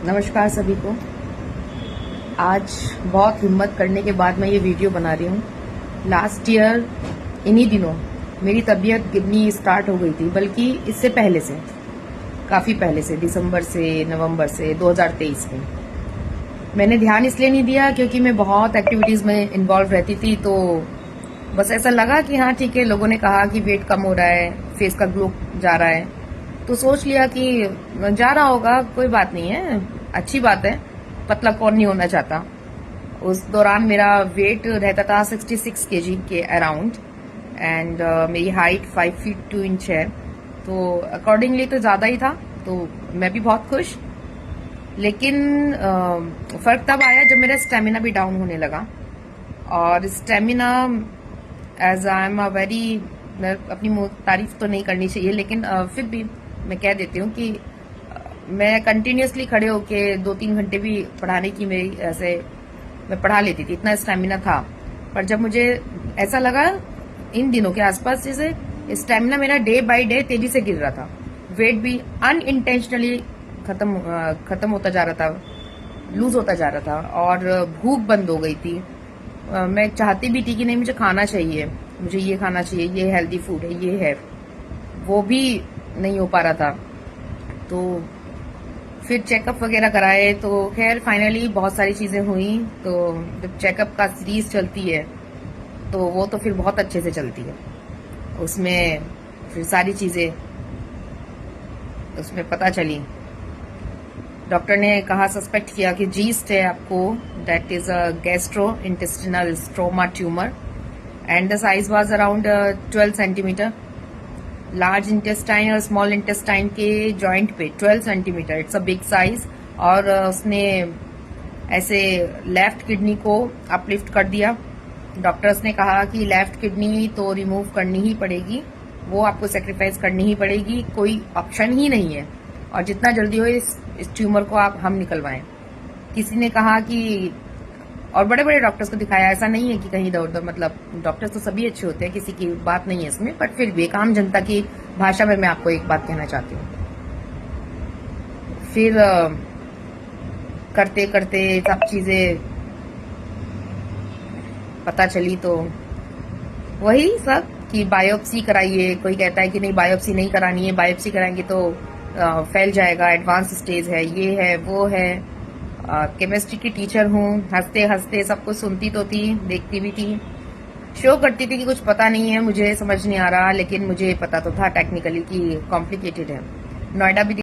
नमस्कार सभी को। आज बहुत हिम्मत करने के बाद मैं ये वीडियो बना रही हूँ। लास्ट ईयर इन्हीं दिनों मेरी तबीयत गिरनी स्टार्ट हो गई थी, बल्कि इससे पहले से, काफ़ी पहले से, दिसंबर से, नवंबर से 2023 में। मैंने ध्यान इसलिए नहीं दिया क्योंकि मैं बहुत एक्टिविटीज़ में इन्वॉल्व रहती थी, तो बस ऐसा लगा कि हाँ ठीक है, लोगों ने कहा कि वेट कम हो रहा है, फेस का ग्लो जा रहा है, तो सोच लिया कि जा रहा होगा, कोई बात नहीं है, अच्छी बात है, पतला कौन नहीं होना चाहता। उस दौरान मेरा वेट रहता था 66 केजी के अराउंड, एंड मेरी हाइट 5 फीट 2 इंच है, तो अकॉर्डिंगली तो ज़्यादा ही था, तो मैं भी बहुत खुश। लेकिन फर्क तब आया जब मेरा स्टेमिना भी डाउन होने लगा। और stamina, as I am a very, मैं अपनी तारीफ तो नहीं करनी चाहिए, लेकिन फिर भी मैं कह देती हूँ कि मैं कंटिन्यूसली खड़े होके 2-3 घंटे भी पढ़ाने की मेरी ऐसे मैं पढ़ा लेती थी, इतना स्टेमिना था। पर जब मुझे ऐसा लगा इन दिनों के आसपास, जैसे स्टेमिना मेरा डे बाय डे तेजी से गिर रहा था, वेट भी अनइंटेंशनली खत्म होता जा रहा था, लूज होता जा रहा था, और भूख बंद हो गई थी। मैं चाहती भी थी कि नहीं, मुझे खाना चाहिए, मुझे ये खाना चाहिए, ये हेल्दी फूड है, ये है, वो भी नहीं हो पा रहा था। तो फिर चेकअप वगैरह कराए, तो खैर फाइनली बहुत सारी चीज़ें हुई। तो जब चेकअप का सीरीज चलती है तो वो तो फिर बहुत अच्छे से चलती है, उसमें फिर सारी चीज़ें उसमें पता चली। डॉक्टर ने कहा, सस्पेक्ट किया कि जीस्ट है आपको, that is a gastro intestinal stroma tumour, and the size was around 12 centimetre. Large intestine और स्मॉल इंटेस्टाइन के जॉइंट पे 12 centimetre, it's a big size. और उसने ऐसे लेफ्ट किडनी को अपलिफ्ट कर दिया। डॉक्टर्स ने कहा कि लेफ्ट किडनी तो रिमूव करनी ही पड़ेगी, वो आपको सेक्रीफाइस करनी ही पड़ेगी, कोई ऑप्शन ही नहीं है, और जितना जल्दी हो इस ट्यूमर को हम निकलवाएं। किसी ने कहा कि, और बड़े बड़े डॉक्टर्स को दिखाया, ऐसा नहीं है कि कहीं इधर उधर, मतलब डॉक्टर्स तो सभी अच्छे होते हैं, किसी की बात नहीं है इसमें, बट फिर भी एक आम जनता की भाषा में मैं आपको एक बात कहना चाहती हूँ। फिर करते करते सब चीजें पता चली, तो वही सब कि बायोप्सी कराइए। कोई कहता है कि नहीं, बायोप्सी नहीं करानी है, बायोप्सी कराएंगे तो फैल जाएगा, एडवांस स्टेज है, ये है, वो है। केमिस्ट्री की टीचर हूँ, हंसते हंसते सब कुछ सुनती तो थी, देखती भी थी, शो करती थी कि कुछ पता नहीं है, मुझे समझ नहीं आ रहा, लेकिन मुझे पता तो था टेक्निकली कि कॉम्प्लिकेटेड है। नोएडा भी